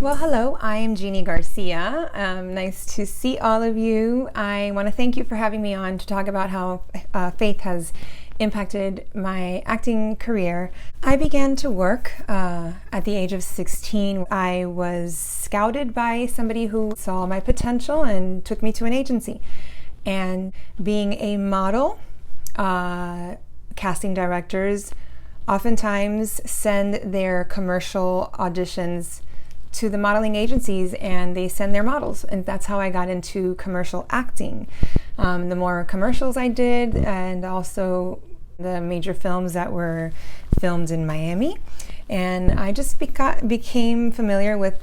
Well, hello, I am Jeannie Garcia. Nice to see all of you. I want to thank you for having me on to talk about how faith has impacted my acting career. I began to work at the age of 16. I was scouted by somebody who saw my potential and took me to an agency. And being a model, casting directors oftentimes send their commercial auditions to the modeling agencies, and they send their models, and that's how I got into commercial acting. The more commercials I did, and also the major films that were filmed in Miami, and I just became familiar with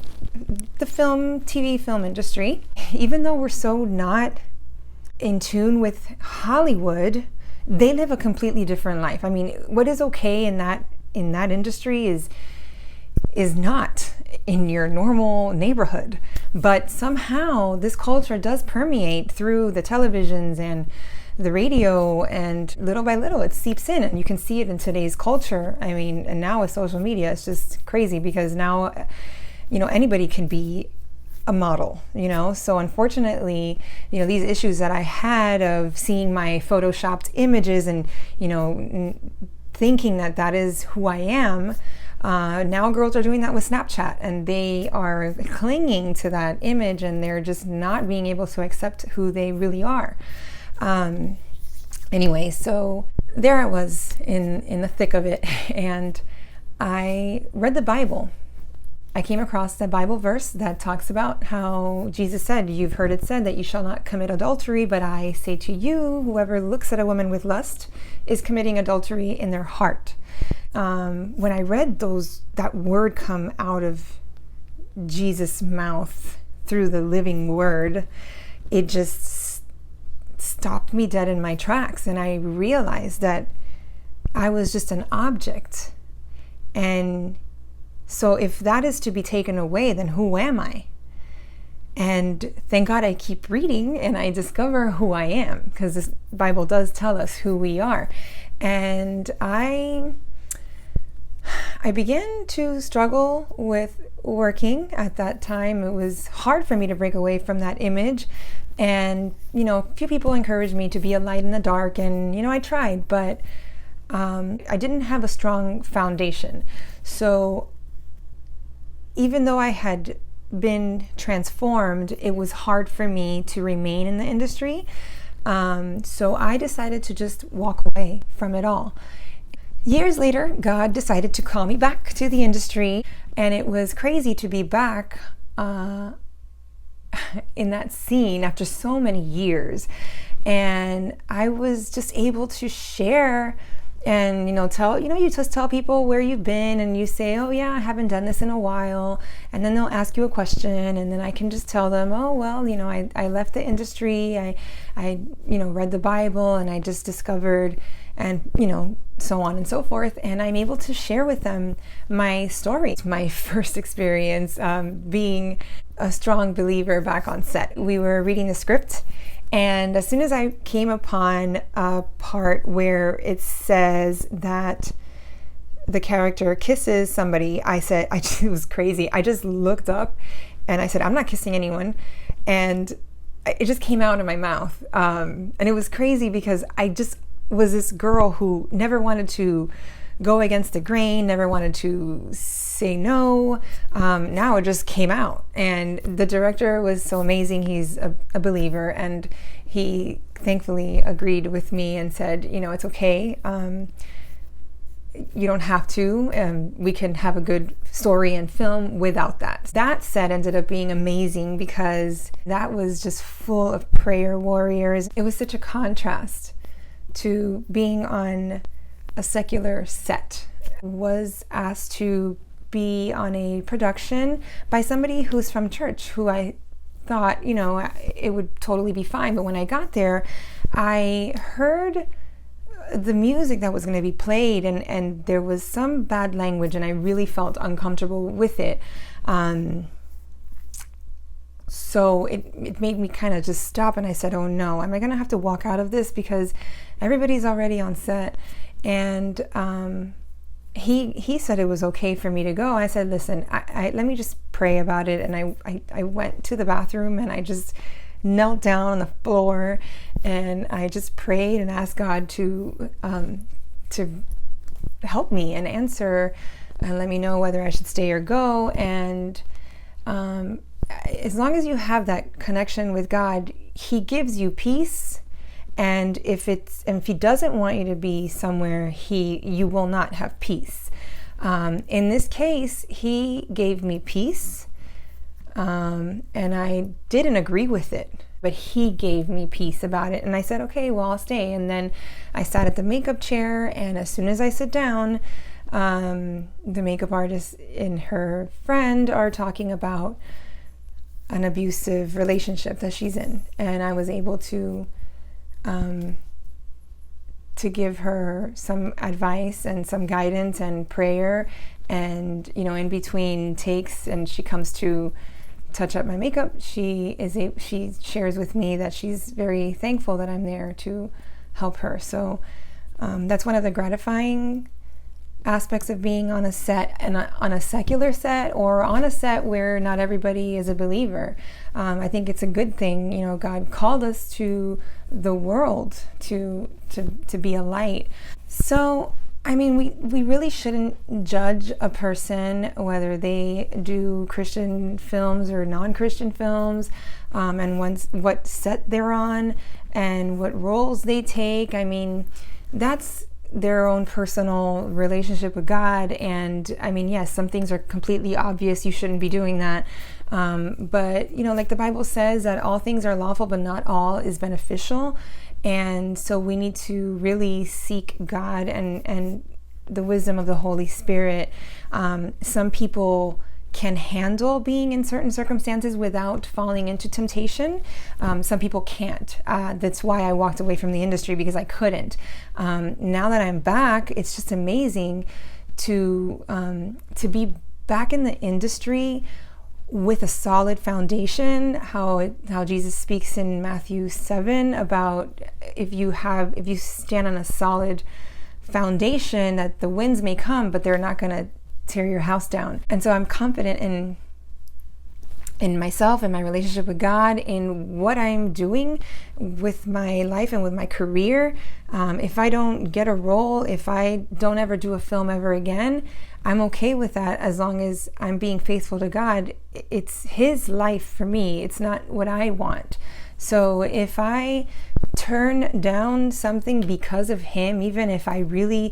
the TV film industry. Even though we're so not in tune with Hollywood, they live a completely different life. I mean, what is okay in that industry is not in your normal neighborhood, but somehow this culture does permeate through the televisions and the radio, and little by little it seeps in, and you can see it in today's culture. I mean, and now with social media, it's just crazy because now, anybody can be a model, so unfortunately, these issues that I had of seeing my photoshopped images and, thinking that is who I am. Now girls are doing that with Snapchat, and they are clinging to that image, and they're just not being able to accept who they really are. Anyway, so there I was in the thick of it, and I read the Bible. I came across the Bible verse that talks about how Jesus said, "You've heard it said that you shall not commit adultery, but I say to you, whoever looks at a woman with lust is committing adultery in their heart." When I read that word come out of Jesus' mouth through the living word, it just stopped me dead in my tracks, and I realized that I was just an object. And so if that is to be taken away, then who am I? And thank God I keep reading and I discover who I am, because this Bible does tell us who we are. And I began to struggle with working at that time. It was hard for me to break away from that image. And, a few people encouraged me to be a light in the dark. And, I tried, but I didn't have a strong foundation. So even though I had been transformed, it was hard for me to remain in the industry. So I decided to just walk away from it all. Years later, God decided to call me back to the industry, and it was crazy to be back in that scene after so many years. And I was just able to share and, you just tell people where you've been, and you say, "Oh yeah, I haven't done this in a while." And then they'll ask you a question, and then I can just tell them, "Oh, well, I left the industry. I read the Bible, and I just discovered," and, so on and so forth. And I'm able to share with them my story, my first experience being a strong believer back on set. We were reading the script, and as soon as I came upon a part where it says that the character kisses somebody, it was crazy. I just looked up and I said, "I'm not kissing anyone." And it just came out of my mouth. And it was crazy because I just was this girl who never wanted to go against the grain, never wanted to say no. Now it just came out. And the director was so amazing. He's a believer, and he thankfully agreed with me and said, "It's okay. You don't have to. We can have a good story and film without that." That set ended up being amazing because that was just full of prayer warriors. It was such a contrast to being on a secular set. Was asked to be on a production by somebody who's from church, who I thought, it would totally be fine. But when I got there, I heard the music that was going to be played, and there was some bad language, and I really felt uncomfortable with it. So it made me kind of just stop, and I said, "Oh no, am I going to have to walk out of this?" Because everybody's already on set. And he said it was okay for me to go. I said, "Listen, let me just pray pray about it. And I went to the bathroom and I just knelt down on the floor and I just prayed and asked God to help me and answer and let me know whether I should stay or go. And as long as you have that connection with God, He gives you peace. And if He doesn't want you to be somewhere, you will not have peace. In this case, He gave me peace, and I didn't agree with it, but He gave me peace about it. And I said, okay, well, I'll stay. And then I sat at the makeup chair, and as soon as I sit down, the makeup artist and her friend are talking about an abusive relationship that she's in. And I was able to give her some advice and some guidance and prayer. And, in between takes, and she comes to touch up my makeup, she shares with me that she's very thankful that I'm there to help her. So that's one of the gratifying aspects of being on a set, and on a secular set or on a set where not everybody is a believer. I think it's a good thing. God called us to the world to be a light. So we really shouldn't judge a person whether they do Christian films or non-Christian films, and what set they're on and what roles they take. That's their own personal relationship with God. And yes, some things are completely obvious. You shouldn't be doing that. But like the Bible says that all things are lawful, but not all is beneficial. And so we need to really seek God and the wisdom of the Holy Spirit. Some people can handle being in certain circumstances without falling into temptation. Some people can't. That's why I walked away from the industry, because I couldn't. Now that I'm back, it's just amazing to be back in the industry with a solid foundation. How Jesus speaks in Matthew 7 about if you stand on a solid foundation, that the winds may come, but they're not going to tear your house down. And so I'm confident in myself and my relationship with God, in what I'm doing with my life and with my career. If I don't get a role, if I don't ever do a film ever again, I'm okay with that, as long as I'm being faithful to God. It's His life for me. It's not what I want. So if I turn down something because of Him, even if I really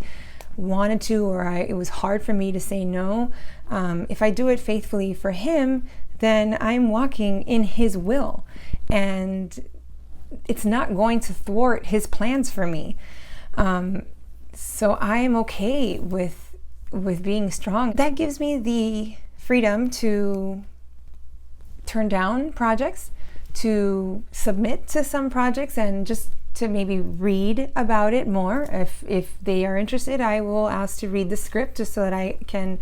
wanted to, or it was hard for me to say no, if I do it faithfully for Him, then I'm walking in His will, and it's not going to thwart His plans for me. So I am okay with being strong. That gives me the freedom to turn down projects, to submit to some projects, and just to maybe read about it more. If they are interested, I will ask to read the script, just so that I can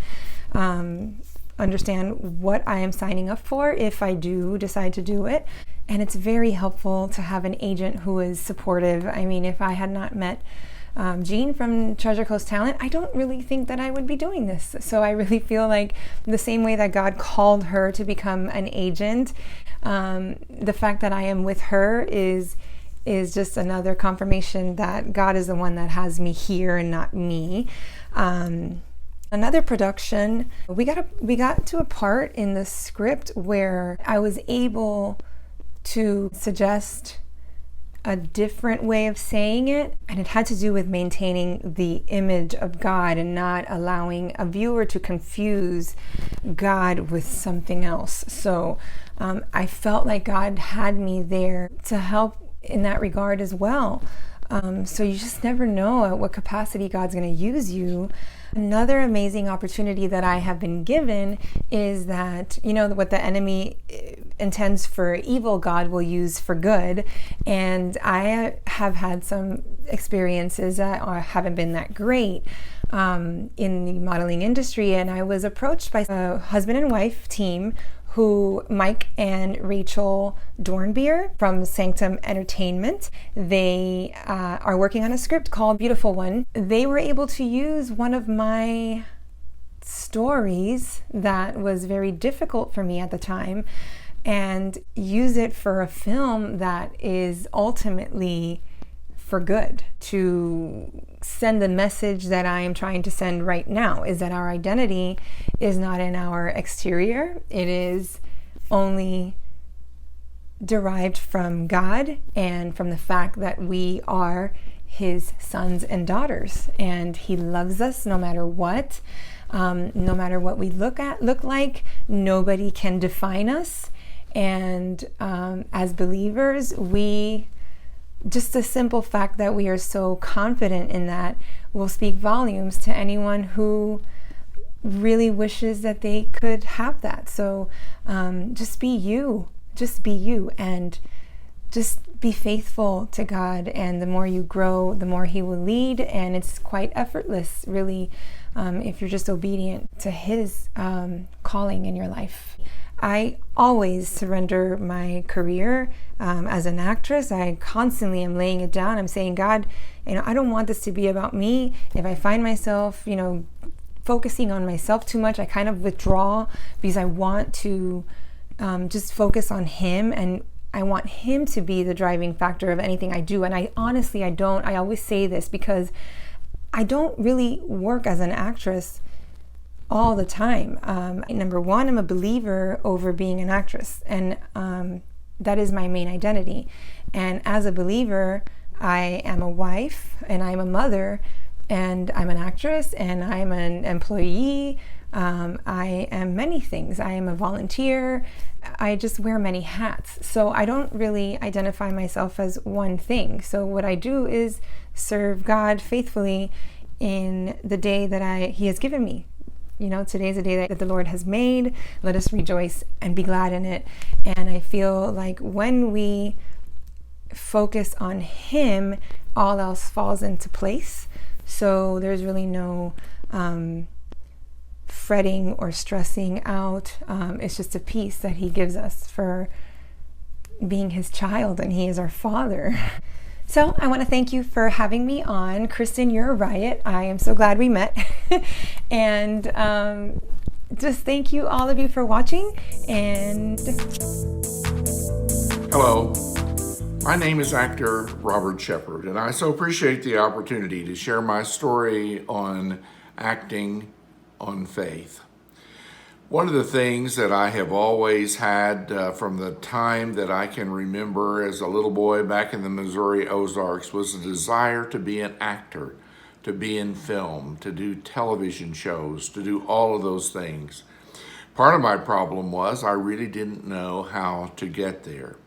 understand what I am signing up for if I do decide to do it. And it's very helpful to have an agent who is supportive. If I had not met Jean from Treasure Coast Talent, I don't really think that I would be doing this. So I really feel like the same way that God called her to become an agent, the fact that I am with her is just another confirmation that God is the one that has me here and not me. Another production, we got to a part in the script where I was able to suggest a different way of saying it, and it had to do with maintaining the image of God and not allowing a viewer to confuse God with something else. So I felt like God had me there to help in that regard as well. So you just never know at what capacity God's going to use you. Another amazing opportunity that I have been given is that, what the enemy intends for evil, God will use for good. And I have had some experiences that haven't been that great in the modeling industry. And I was approached by a husband and wife team Mike and Rachel Dornbeer from Sanctum Entertainment. They are working on a script called Beautiful One. They were able to use one of my stories that was very difficult for me at the time and use it for a film that is ultimately for good, to send the message that I am trying to send right now, is that our identity is not in our exterior. It is only derived from God and from the fact that we are his sons and daughters, and he loves us no matter what. No matter what we look like, nobody can define us. And as believers, just the simple fact that we are so confident in that will speak volumes to anyone who really wishes that they could have that. So just be you, and just be faithful to God. And the more you grow, the more he will lead. And it's quite effortless, really, if you're just obedient to his calling in your life. I always surrender my career as an actress. I constantly am laying it down. I'm saying, God, I don't want this to be about me. If I find myself, focusing on myself too much, I kind of withdraw because I want to just focus on him, and I want him to be the driving factor of anything I do. And I don't. I always say this because I don't really work as an actress all the time. Number one, I'm a believer over being an actress, and that is my main identity. And as a believer, I am a wife, and I'm a mother, and I'm an actress, and I'm an employee. I am many things. I am a volunteer. I just wear many hats. So I don't really identify myself as one thing. So what I do is serve God faithfully in the day that he has given me. Today's a day that the Lord has made. Let us rejoice and be glad in it. And I feel like when we focus on him, all else falls into place. So there's really no fretting or stressing out. It's just a peace that he gives us for being his child, and he is our Father. So I want to thank you for having me on. Kristen, you're a riot. I am so glad we met. And just thank you, all of you, for watching. And hello, my name is actor Robert Shepherd, and I so appreciate the opportunity to share my story on acting on faith. One of the things that I have always had from the time that I can remember as a little boy back in the Missouri Ozarks was a desire to be an actor, to be in film, to do television shows, to do all of those things. Part of my problem was I really didn't know how to get there.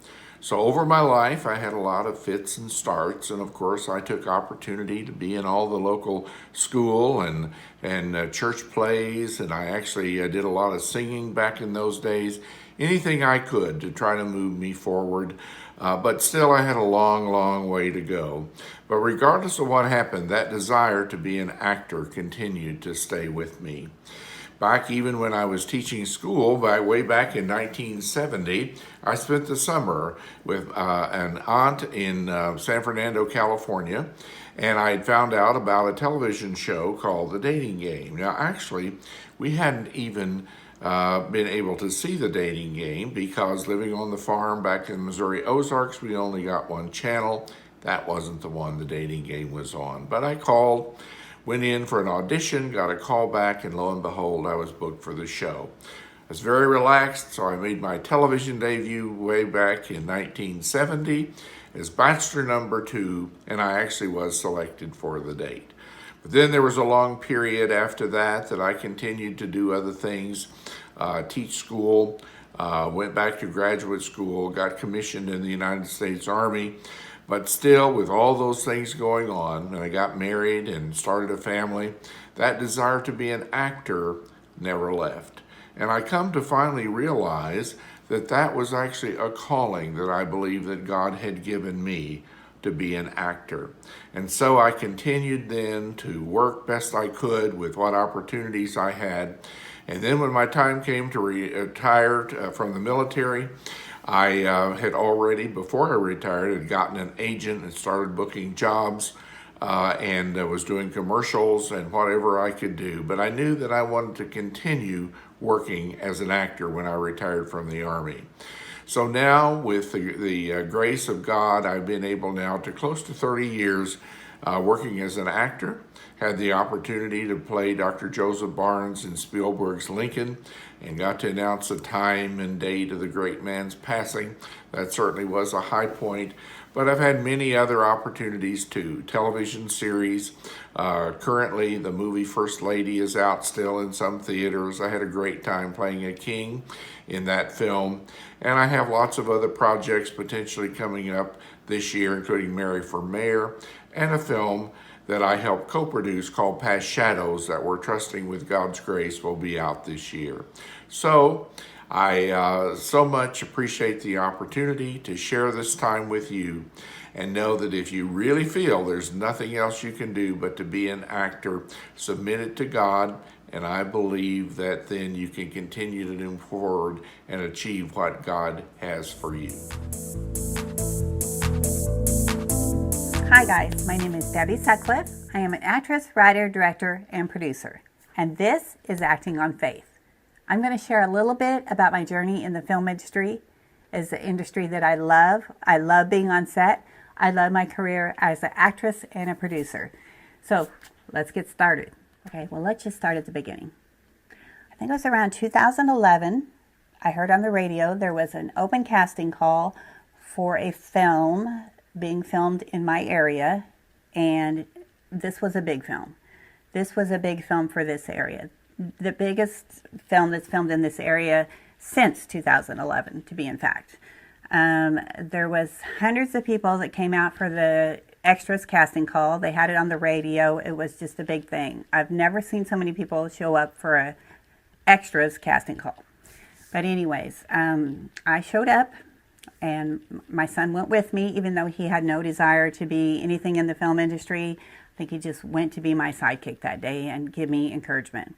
So over my life, I had a lot of fits and starts, and of course I took opportunity to be in all the local school and church plays, and I actually did a lot of singing back in those days, anything I could to try to move me forward, but still I had a long, long way to go. But regardless of what happened, that desire to be an actor continued to stay with me. Back even when I was teaching school, way back in 1970, I spent the summer with an aunt in San Fernando, California, and I had found out about a television show called The Dating Game. Now, actually, we hadn't even been able to see The Dating Game because living on the farm back in the Missouri Ozarks, we only got one channel. That wasn't the one The Dating Game was on. But I called, went in for an audition, got a call back, and lo and behold, I was booked for the show. I was very relaxed, so I made my television debut way back in 1970 as Bachelor number 2, and I actually was selected for the date. But then there was a long period after that I continued to do other things, teach school, went back to graduate school, got commissioned in the United States Army. But still, with all those things going on, and I got married and started a family, that desire to be an actor never left. And I come to finally realize that that was actually a calling that I believe that God had given me to be an actor. And so I continued then to work best I could with what opportunities I had. And then when my time came to retire from the military, I had already, before I retired, had gotten an agent and started booking jobs and was doing commercials and whatever I could do. But I knew that I wanted to continue working as an actor when I retired from the Army. So now, with the grace of God, I've been able now to close to 30 years working as an actor. Had the opportunity to play Dr. Joseph Barnes in Spielberg's Lincoln and got to announce the time and date of the great man's passing. That certainly was a high point. But I've had many other opportunities too. Television series. Currently, the movie First Lady is out still in some theaters. I had a great time playing a king in that film. And I have lots of other projects potentially coming up this year, including Mary for Mayor and a film that I helped co-produce called Past Shadows that we're trusting with God's grace will be out this year. So I so much appreciate the opportunity to share this time with you, and know that if you really feel there's nothing else you can do but to be an actor, submit it to God, and I believe that then you can continue to move forward and achieve what God has for you. Hi guys, my name is Debbie Sutcliffe. I am an actress, writer, director, and producer, and this is Acting on Faith. I'm going to share a little bit about my journey in the film industry. It's an industry that I love. I love being on set. I love my career as an actress and a producer. So let's get started. Okay, well, let's just start at the beginning. I think it was around 2011. I heard on the radio there was an open casting call for a film being filmed in my area, and this was a big film. This was a big film for this area. The biggest film that's filmed in this area since 2011, to be in fact. There was hundreds of people that came out for the extras casting call. They had it on the radio. It was just a big thing. I've never seen so many people show up for a extras casting call. But anyways, I showed up, and my son went with me, even though he had no desire to be anything in the film industry. I think he just went to be my sidekick that day and give me encouragement.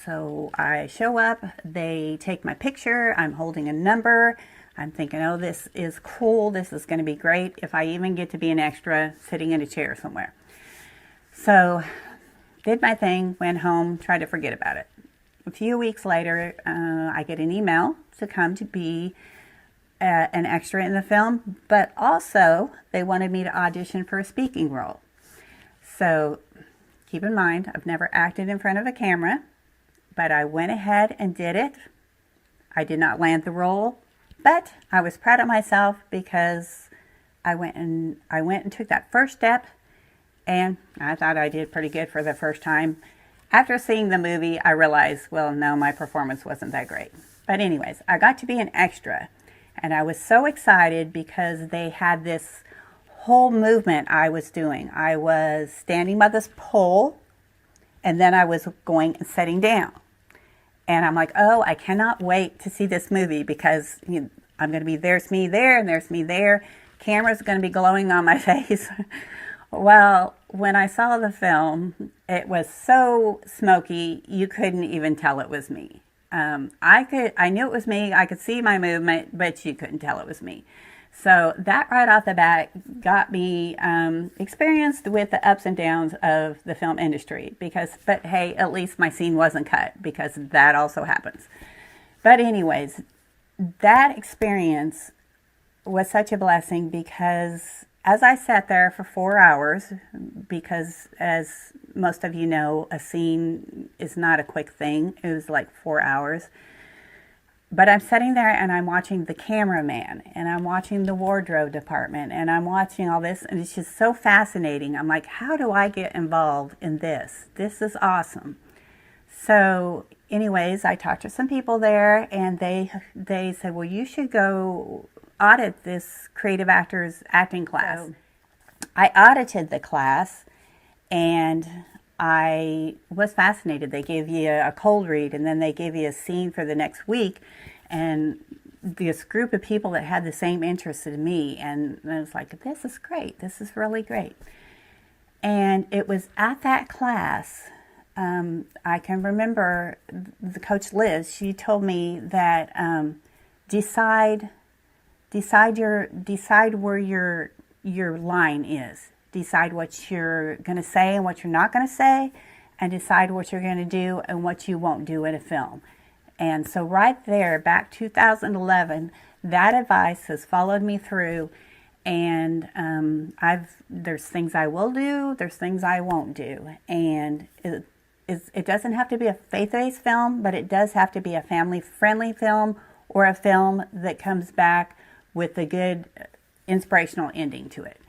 So I show up, they take my picture, I'm holding a number. I'm thinking, oh, this is cool. This is going to be great if I even get to be an extra sitting in a chair somewhere. So did my thing, went home, tried to forget about it. A few weeks later, I get an email to come to be an extra in the film, but also they wanted me to audition for a speaking role. So keep in mind, I've never acted in front of a camera, but I went ahead and did it. I did not land the role, but I was proud of myself because I went and took that first step, and I thought I did pretty good for the first time. After seeing the movie, I realized, well, no, my performance wasn't that great. But anyways, I got to be an extra, and I was so excited because they had this whole movement I was doing. I was standing by this pole, and then I was going and sitting down. And I'm like, oh, I cannot wait to see this movie because I'm going to be, there's me there, and there's me there. Camera's going to be glowing on my face. Well, when I saw the film, it was so smoky, you couldn't even tell it was me. I knew it was me. I could see my movement, but you couldn't tell it was me. So that right off the bat got me experienced with the ups and downs of the film industry but hey, at least my scene wasn't cut because that also happens. But anyways, that experience was such a blessing because as I sat there for 4 hours, because as most of you know, a scene is not a quick thing. It was like 4 hours. But I'm sitting there and I'm watching the cameraman and I'm watching the wardrobe department and I'm watching all this, and it's just so fascinating. I'm like, how do I get involved in this? This is awesome. So anyways, I talked to some people there and they said, well, you should go audit this creative actors acting class. So I audited the class and I was fascinated. They gave you a cold read and then they gave you a scene for the next week, and this group of people that had the same interest as me, and I was like, this is great. This is really great. And it was at that class, I can remember the coach Liz, she told me that decide where your line is. decide what you're going to say and what you're not going to say, and decide what you're going to do and what you won't do in a film. And so right there, back 2011, that advice has followed me through. And there's things I will do, there's things I won't do. And it doesn't have to be a faith-based film, but it does have to be a family-friendly film, or a film that comes back with a good inspirational ending to it.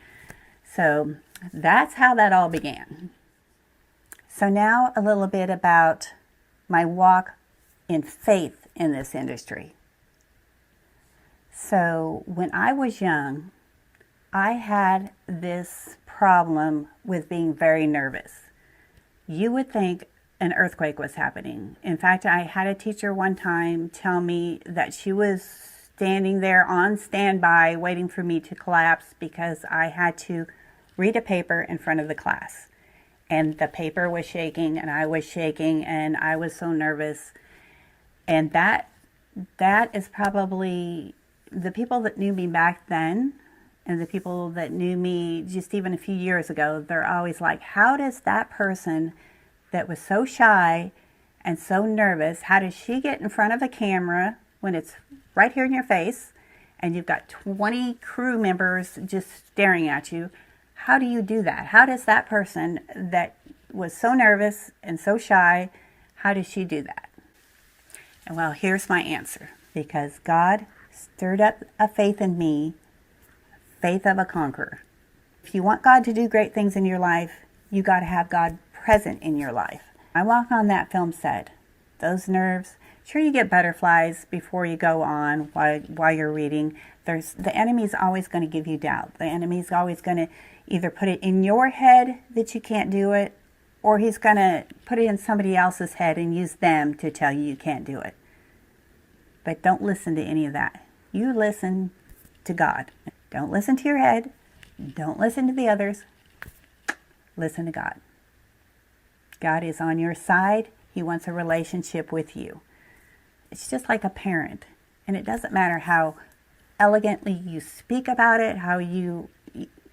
So that's how that all began. So now a little bit about my walk in faith in this industry. So when I was young, I had this problem with being very nervous. You would think an earthquake was happening. In fact, I had a teacher one time tell me that she was standing there on standby waiting for me to collapse because I had to read a paper in front of the class. And the paper was shaking and I was shaking and I was so nervous. And that is probably the people that knew me back then and the people that knew me just even a few years ago, they're always like, how does that person that was so shy and so nervous, how does she get in front of a camera when it's right here in your face and you've got 20 crew members just staring at you? How do you do that? How does that person that was so nervous and so shy, how does she do that? And well, here's my answer. Because God stirred up a faith in me, faith of a conqueror. If you want God to do great things in your life, you got to have God present in your life. I walk on that film set. Those nerves, sure you get butterflies before you go on while you're reading. The enemy's always going to give you doubt. The enemy's always going to either put it in your head that you can't do it, or he's going to put it in somebody else's head and use them to tell you can't do it. But don't listen to any of that. You listen to God. Don't listen to your head. Don't listen to the others. Listen to God. God is on your side. He wants a relationship with you. It's just like a parent. And it doesn't matter how elegantly you speak about it,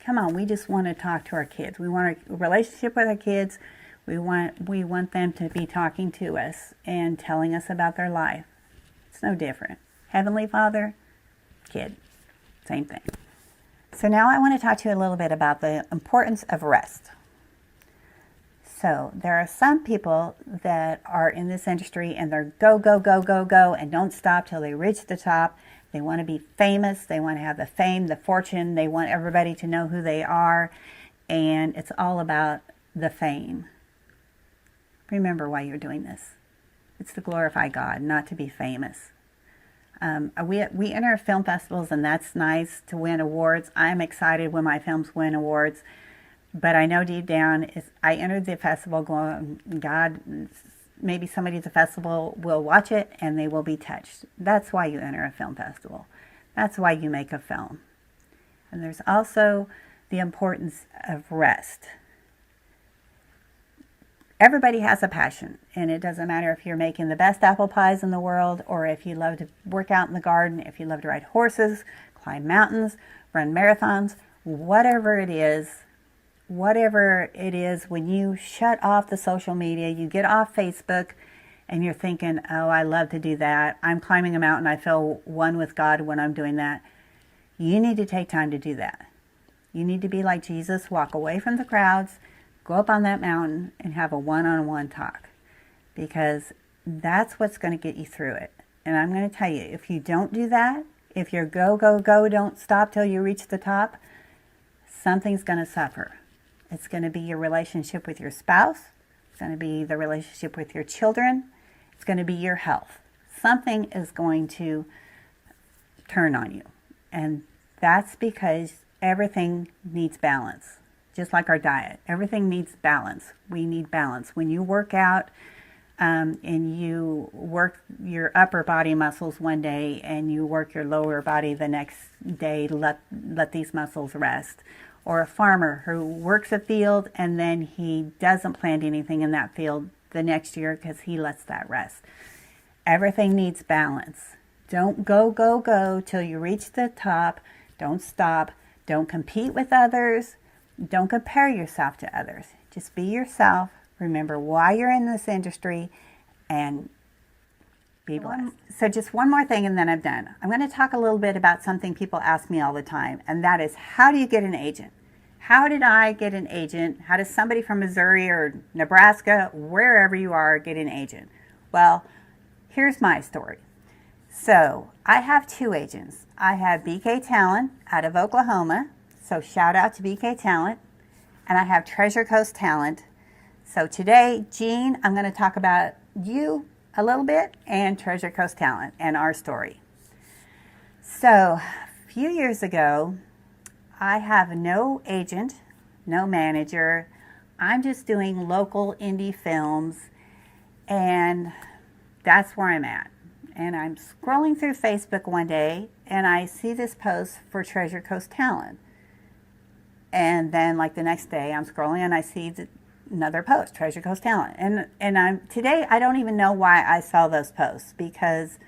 come on, we just want to talk to our kids. We want a relationship with our kids. We want them to be talking to us and telling us about their life. It's no different. Heavenly Father, kid, same thing. So now I want to talk to you a little bit about the importance of rest. So there are some people that are in this industry and they're go, go, go, go, go, and don't stop till they reach the top. They want to be famous. They want to have the fame, the fortune. They want everybody to know who they are. And it's all about the fame. Remember why you're doing this. It's to glorify God, not to be famous. We enter film festivals, and that's nice to win awards. I'm excited when my films win awards. But I know deep down, I entered the festival going, God, maybe somebody at the festival will watch it and they will be touched. That's why you enter a film festival. That's why you make a film. And there's also the importance of rest. Everybody has a passion, and it doesn't matter if you're making the best apple pies in the world, or if you love to work out in the garden, if you love to ride horses, climb mountains, run marathons, whatever it is, when you shut off the social media, you get off Facebook, and you're thinking, oh, I love to do that. I'm climbing a mountain. I feel one with God when I'm doing that. You need to take time to do that. You need to be like Jesus, walk away from the crowds, go up on that mountain and have a one-on-one talk, because that's what's going to get you through it. And I'm going to tell you, if you don't do that, if you're go, go, go, don't stop till you reach the top, something's going to suffer. It's going to be your relationship with your spouse. It's going to be the relationship with your children. It's going to be your health. Something is going to turn on you. And that's because everything needs balance. Just like our diet, everything needs balance. We need balance. When you work out and you work your upper body muscles one day and you work your lower body the next day, let these muscles rest. Or a farmer who works a field and then he doesn't plant anything in that field the next year because he lets that rest. Everything needs balance. Don't go, go, go till you reach the top. Don't stop. Don't compete with others. Don't compare yourself to others. Just be yourself. Remember why you're in this industry and be blessed. So just one more thing and then I'm done. I'm going to talk a little bit about something people ask me all the time, and that is, how do you get an agent? How did I get an agent? How does somebody from Missouri or Nebraska, wherever you are, get an agent? Well, here's my story. So I have 2 agents. I have BK Talent out of Oklahoma. So shout out to BK Talent. And I have Treasure Coast Talent. So today, Jean, I'm going to talk about you a little bit and Treasure Coast Talent and our story. So a few years ago, I have no agent, no manager. I'm just doing local indie films, and that's where I'm at. And I'm scrolling through Facebook one day, and I see this post for Treasure Coast Talent. And then, like the next day, I'm scrolling and I see another post, Treasure Coast Talent. And today, I don't even know why I saw those posts, because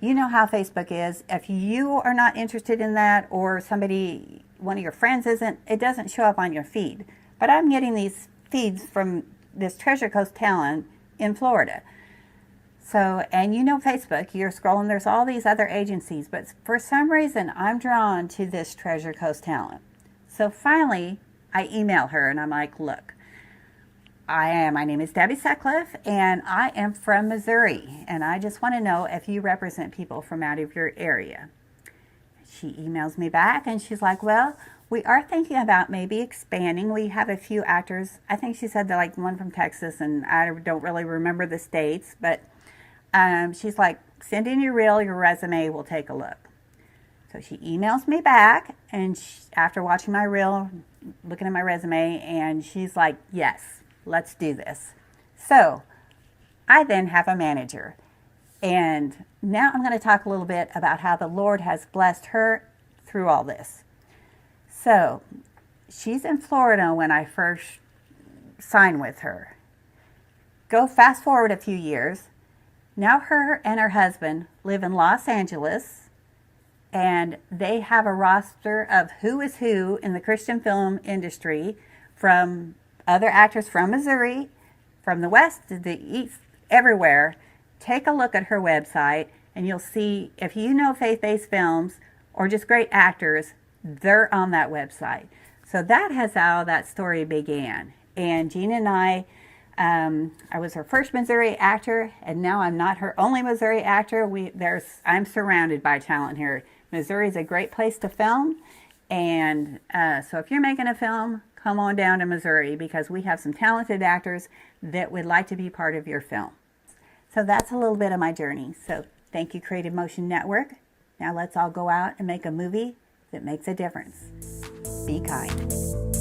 you know how Facebook is. If you are not interested in that, or one of your friends isn't, it doesn't show up on your feed. But I'm getting these feeds from this Treasure Coast Talent in Florida. So, and you know Facebook, you're scrolling, there's all these other agencies, but for some reason I'm drawn to this Treasure Coast Talent. So finally, I email her and I'm like, look, my name is Debbie Sutcliffe and I am from Missouri, and I just want to know if you represent people from out of your area. She emails me back and she's like, well, we are thinking about maybe expanding. We have a few actors. I think she said they're like one from Texas, and I don't really remember the states, but she's like, send in your resume, we'll take a look. So she emails me back, and after watching my reel, looking at my resume, and she's like, yes, let's do this. So I then have a manager. And now I'm going to talk a little bit about how the Lord has blessed her through all this. So she's in Florida when I first signed with her. Go fast forward a few years. Now her and her husband live in Los Angeles, and they have a roster of who is who in the Christian film industry, from other actors from Missouri, from the West to the East, everywhere. Take a look at her website and you'll see, if you know faith-based films or just great actors, they're on that website. So that has how that story began. And Gina and I was her first Missouri actor, and now I'm not her only Missouri actor. I'm surrounded by talent here. Missouri is a great place to film, and so if you're making a film, come on down to Missouri, because we have some talented actors that would like to be part of your film. So that's a little bit of my journey. So thank you, Creative Motion Network. Now let's all go out and make a movie that makes a difference. Be kind.